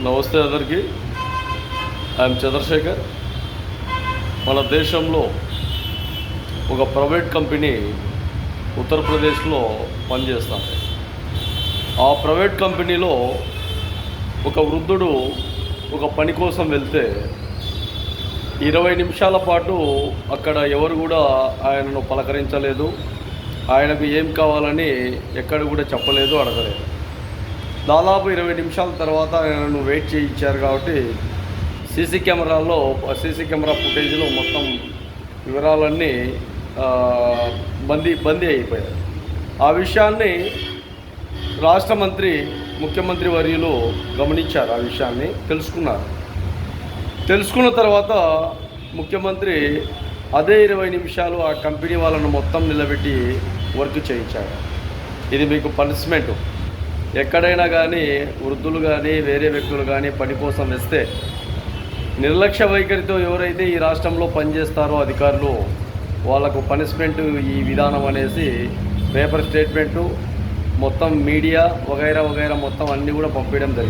నమస్తే అందరికీ. ఐఎమ్ చంద్రశేఖర్. మన దేశంలో ఒక ప్రైవేట్ కంపెనీ ఉత్తరప్రదేశ్లో పనిచేస్తుంది. ఆ ప్రైవేట్ కంపెనీలో ఒక వృద్ధుడు ఒక పని కోసం వెళ్తే 20 నిమిషాల పాటు అక్కడ ఎవరు కూడా ఆయనను పలకరించలేదు. ఆయనకు ఏం కావాలని ఎక్కడ కూడా చెప్పలేదు, అడగలేదు. దాదాపు 20 నిమిషాల తర్వాత ఆయనను వెయిట్ చేయించారు కాబట్టి సీసీ కెమెరా ఫుటేజ్లో మొత్తం వివరాలన్నీ బందీ అయిపోయాయి. ఆ విషయాన్ని రాష్ట్ర ముఖ్యమంత్రి వర్యులు గమనించారు. ఆ విషయాన్ని తెలుసుకున్న తర్వాత ముఖ్యమంత్రి అదే 20 నిమిషాలు ఆ కంపెనీ వాళ్ళను మొత్తం నిలబెట్టి వర్క్ చేయించారు. ఇది మీకు పనిష్మెంటు. ఎక్కడైనా కానీ వృద్ధులు కానీ వేరే వ్యక్తులు కానీ పని కోసం వస్తే నిర్లక్ష్య వైఖరితో ఎవరైతే ఈ రాష్ట్రంలో పనిచేస్తారో అధికారులు, వాళ్ళకు పనిష్మెంటు ఈ విధానం అనేసి పేపర్ స్టేట్మెంటు మొత్తం మీడియా వగైరా మొత్తం అన్నీ కూడా పంపించడం జరిగింది.